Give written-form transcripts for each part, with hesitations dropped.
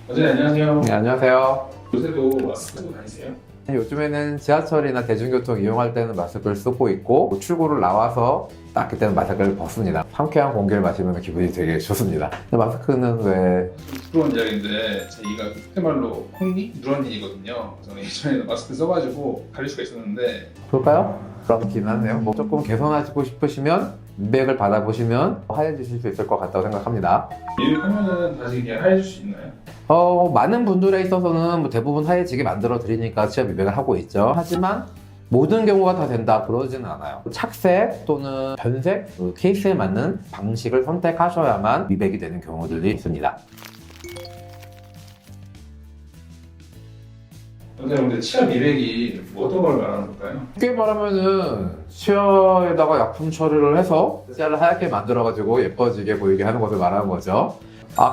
네, 안녕하세요. 네, 안녕하세요. 요새도 마스크 쓰고 다니세요? 요즘에는 지하철이나 대중교통 이용할 때는 마스크를 쓰고 있고 출구를 나와서 딱 그때는 마스크를 벗습니다. 상쾌한 공기를 마시면 기분이 되게 좋습니다. 근데 마스크는 왜 부끄러운 이야기인데 제가 그때말로 콩니? 누런니거든요. 저는 예전에 마스크 써가지고 가릴 수가 있었는데 그럴까요? 그렇긴 하네요. 뭐 조금 개선하시고 싶으시면 미백을 받아보시면 하얘지실 수 있을 것 같다고 생각합니다. 미백하면은 다시 그냥 하얘질 수 있나요? 많은 분들에 있어서는 뭐 대부분 하얘지게 만들어 드리니까 치아 미백을 하고 있죠. 하지만 모든 경우가 다 된다 그러지는 않아요. 착색 또는 변색, 그 케이스에 맞는 방식을 선택하셔야만 미백이 되는 경우들이 있습니다. 선생님, 근데 치아 미백이 뭐 어떤 걸 말하는 걸까요? 쉽게 말하면은 치아에다가 약품 처리를 해서 치아를 하얗게 만들어가지고 예뻐지게 보이게 하는 것을 말하는 거죠.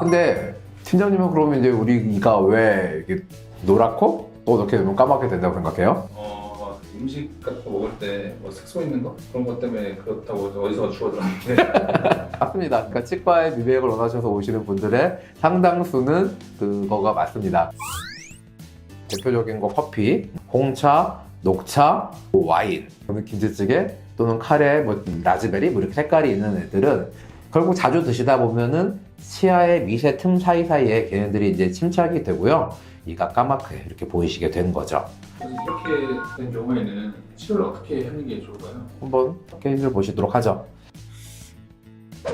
근데 팀장님은 그러면 이제 우리 이가 왜 이렇게 노랗고 또 이렇게 되면 까맣게 된다고 생각해요? 음식 같은 거 먹을 때 뭐 색소 있는 거? 그런 것 때문에 그렇다고 어디서 주워 들었는데 맞습니다. 그러니까 치과에 미백을 원하셔서 오시는 분들의 상당수는 그거가 맞습니다. 대표적인 거 커피, 홍차, 녹차, 뭐 와인, 또는 김치찌개 또는 카레, 뭐 라즈베리 뭐 이렇게 색깔이 있는 애들은 결국 자주 드시다 보면은 치아의 미세 틈 사이사이에 걔네들이 이제 침착이 되고요. 이가 까맣게 이렇게 보이시게 된 거죠. 이렇게 된 경우에는 치료를 어떻게 하는 게 좋을까요? 한번 케이스를 보시도록 하죠.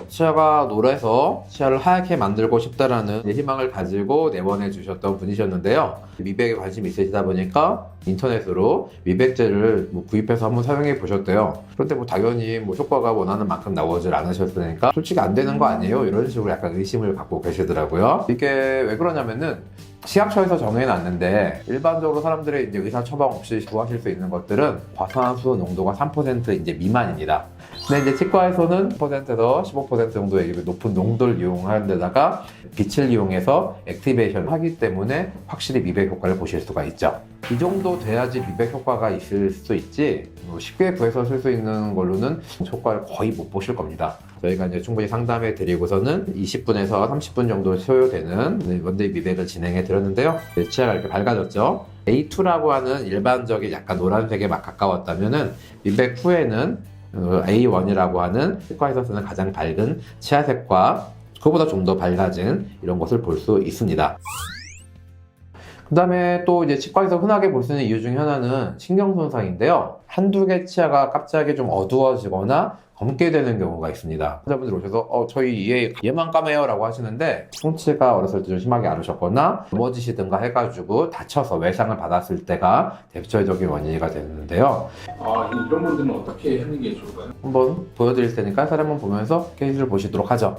치아가 노래서 치아를 하얗게 만들고 싶다라는 희망을 가지고 내원해 주셨던 분이셨는데요. 미백에 관심이 있으시다 보니까 인터넷으로 미백제를 구입해서 한번 사용해 보셨대요. 그런데 당연히 효과가 원하는 만큼 나오질 않으셨으니까 솔직히 안 되는 거 아니에요? 이런 식으로 약간 의심을 갖고 계시더라고요. 이게 왜 그러냐면은 치약처에서 정해놨는데 일반적으로 사람들이 이제 의사 처방 없이 구하실 수 있는 것들은 과산화수 농도가 3% 이제 미만입니다. 근데 이제 치과에서는 10%에서 15% 정도의 높은 농도를 이용하는 데다가 빛을 이용해서 액티베이션을 하기 때문에 확실히 미백 효과를 보실 수가 있죠. 이 정도 돼야지 미백 효과가 있을 수 있지 쉽게 구해서 쓸 수 있는 걸로는 효과를 거의 못 보실 겁니다. 저희가 이제 충분히 상담해 드리고서는 20분에서 30분 정도 소요되는 원데이 미백을 진행해 드렸는데요. 치아가 이렇게 밝아졌죠. A2라고 하는 일반적인 약간 노란색에 막 가까웠다면은 미백 후에는 A1이라고 하는 치과에서 쓰는 가장 밝은 치아색과 그거보다 좀 더 밝아진 이런 것을 볼 수 있습니다. 그 다음에 또 이제 치과에서 흔하게 볼 수 있는 이유 중에 하나는 신경손상인데요. 한두 개 치아가 갑자기 좀 어두워지거나 검게 되는 경우가 있습니다. 환자분들 오셔서 저희 얘만 까매요 라고 하시는데 송치가 어렸을 때 좀 심하게 앓으셨거나 넘어지시든가 해가지고 다쳐서 외상을 받았을 때가 대표적인 원인이가 되는데요. 이런 분들은 어떻게 하는 게 좋을까요? 한번 보여드릴 테니까 사람을 보면서 케이스를 보시도록 하죠.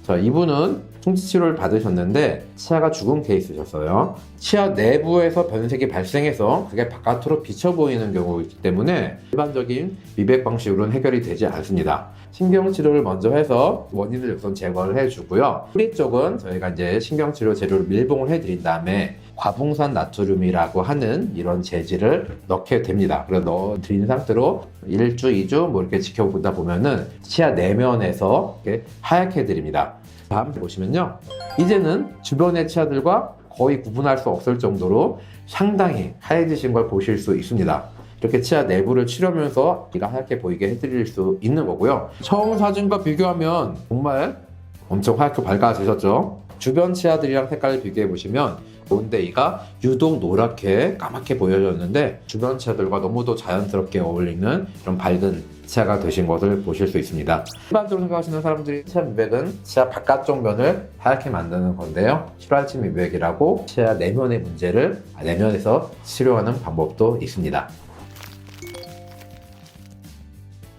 자, 이분은 충치치료를 받으셨는데 치아가 죽은 케이스셨어요. 치아 내부에서 변색이 발생해서 그게 바깥으로 비쳐 보이는 경우이기 때문에 일반적인 미백 방식으로는 해결이 되지 않습니다. 신경치료를 먼저 해서 원인을 우선 제거를 해주고요. 뿌리 쪽은 저희가 이제 신경치료 재료를 밀봉을 해드린 다음에 과붕산 나트륨이라고 하는 이런 재질을 넣게 됩니다. 그래서 넣어드린 상태로 1주, 2주 뭐 이렇게 지켜보다 보면은 치아 내면에서 이렇게 하얗게 드립니다. 다음 보시면요. 이제는 주변의 치아들과 거의 구분할 수 없을 정도로 상당히 하얘지신 걸 보실 수 있습니다. 이렇게 치아 내부를 치려면서 이가 하얗게 보이게 해드릴 수 있는 거고요. 처음 사진과 비교하면 정말 엄청 하얗게 밝아지셨죠? 주변 치아들이랑 색깔을 비교해 보시면 가운데 이가 유독 노랗게 까맣게 보여졌는데 주변 치아들과 너무도 자연스럽게 어울리는 이런 밝은 치아가 되신 것을 보실 수 있습니다. 일반적으로 생각하시는 사람들이 치아 미백은 치아 바깥쪽 면을 하얗게 만드는 건데요. 실활치 미백이라고 치아 내면의 문제를 내면에서 치료하는 방법도 있습니다.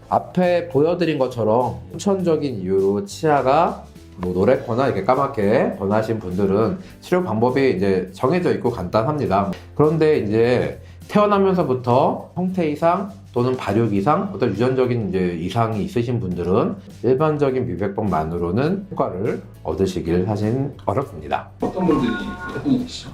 앞에 보여드린 것처럼 후천적인 이유로 치아가 노랗거나 이렇게 까맣게 변하신 분들은 치료 방법이 이제 정해져 있고 간단합니다. 그런데 이제 태어나면서부터 형태 이상 또는 발육 이상, 어떤 유전적인 이제 이상이 있으신 분들은 일반적인 미백법만으로는 효과를 얻으시길 사실 어렵습니다. 어떤 분들이 해당이 되시죠?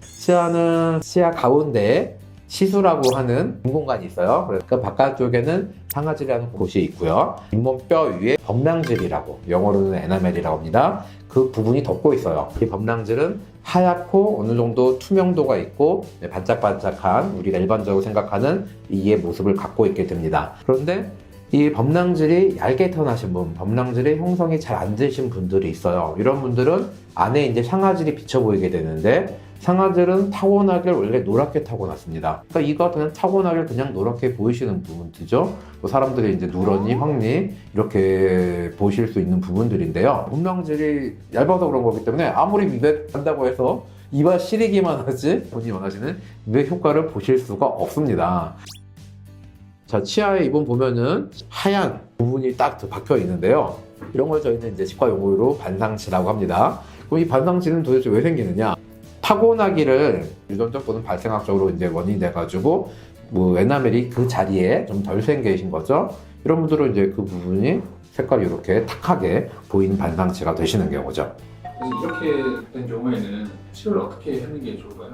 치아는 치아 가운데에 시수라고 하는 공간이 있어요. 그래서 그 바깥쪽에는 상아질이라는 곳이 있고요. 잇몸뼈 위에 범랑질이라고, 영어로는 에나멜이라고 합니다. 그 부분이 덮고 있어요. 이 범랑질은 하얗고 어느 정도 투명도가 있고 반짝반짝한, 우리가 일반적으로 생각하는 이의 모습을 갖고 있게 됩니다. 그런데 이 범랑질이 얇게 태어나신 분, 범랑질이 형성이 잘 안 되신 분들이 있어요. 이런 분들은 안에 이제 상아질이 비쳐 보이게 되는데, 상아질은 타고나길 원래 노랗게 타고났습니다. 그러니까 이거 그냥 타고나길 그냥 노랗게 보이시는 부분들이죠. 사람들이 이제 누런니, 황니 이렇게 보실 수 있는 부분들인데요. 범랑질이 얇아서 그런 거기 때문에 아무리 미백한다고 해서 이발 시리기만 하지 본인이 원하시는 미백 효과를 보실 수가 없습니다. 자, 치아에 이번 보면은 하얀 부분이 딱 박혀 있는데요. 이런 걸 저희는 이제 치과 용어로 반상치라고 합니다. 그럼 이 반상치는 도대체 왜 생기느냐? 타고나기를 유전적 또는 발생학적으로 이제 원인이 돼가지고 에나멜이 그 자리에 좀 덜 생기신 거죠. 이런 분들은 이제 그 부분이 색깔이 이렇게 탁하게 보이는 반상치가 되시는 경우죠. 그래서 이렇게 된 경우에는 치료를 어떻게 하는 게 좋을까요?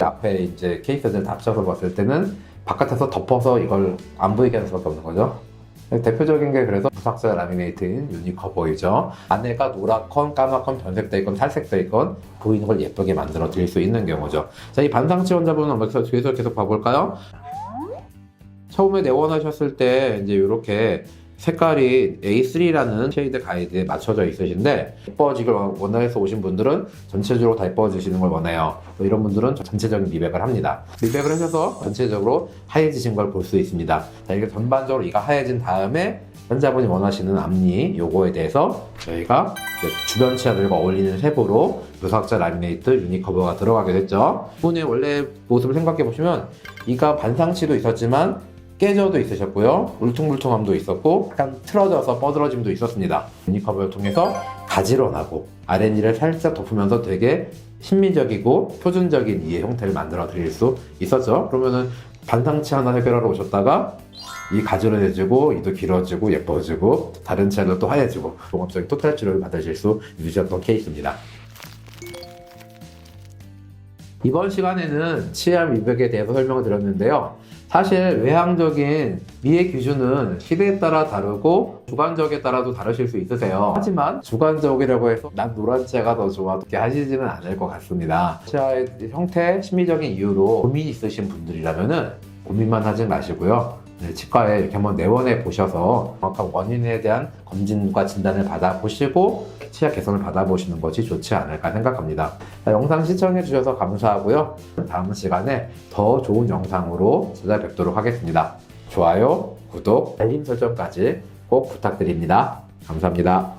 앞에 이제 케이스들 다 합쳐서 봤을 때는 바깥에서 덮어서 이걸 안 보이게 하는 수밖에 없는 거죠. 대표적인 게 그래서 무삭제 라미네이트인 유니커버이죠. 안에가 노랗건 까맣건 변색돼 있건 탈색돼 있건 보이는 걸 예쁘게 만들어 드릴 수 있는 경우죠. 자, 이 반상치 환자분은 한번 뒤에서 계속 봐볼까요? 처음에 내원하셨을 때 이제 이렇게 색깔이 A3라는 쉐이드 가이드에 맞춰져 있으신데, 예뻐지길 원해서 오신 분들은 전체적으로 다 예뻐지시는 걸 원해요. 이런 분들은 전체적인 미백을 합니다. 미백을 하셔서 전체적으로 하얘지신 걸 볼 수 있습니다. 자, 이게 전반적으로 이가 하얘진 다음에 환자분이 원하시는 앞니 요거에 대해서 저희가 주변 치아들과 어울리는 쉐입으로 무삭제 라미네이트 유니커버가 들어가게 됐죠. 이분의 원래 모습을 생각해 보시면 이가 반상치도 있었지만 깨져도 있으셨고요. 울퉁불퉁함도 있었고 약간 틀어져서 뻗어짐도 있었습니다. 유니커버를 통해서 가지런하고 아랫니를 살짝 덮으면서 되게 심미적이고 표준적인 이의 형태를 만들어 드릴 수 있었죠. 그러면은 반상치 하나 해결하러 오셨다가 이 가지런해지고 이도 길어지고 예뻐지고 다른 치아도 또 하얘지고 종합적인 토탈 치료를 받으실 수 있으셨던 케이스입니다. 이번 시간에는 치아 미백에 대해서 설명을 드렸는데요. 사실 외향적인 미의 기준은 시대에 따라 다르고 주관적에 따라도 다르실 수 있으세요. 하지만 주관적이라고 해서 난 노란 치아가 더 좋아 이렇게 하시지는 않을 것 같습니다. 치아의 형태, 심미적인 이유로 고민이 있으신 분들이라면은 고민만 하지 마시고요. 치과에 이렇게 한번 내원해 보셔서 정확한 원인에 대한 검진과 진단을 받아보시고 치아 개선을 받아보시는 것이 좋지 않을까 생각합니다. 자, 영상 시청해 주셔서 감사하고요. 다음 시간에 더 좋은 영상으로 찾아뵙도록 하겠습니다. 좋아요, 구독, 알림 설정까지 꼭 부탁드립니다. 감사합니다.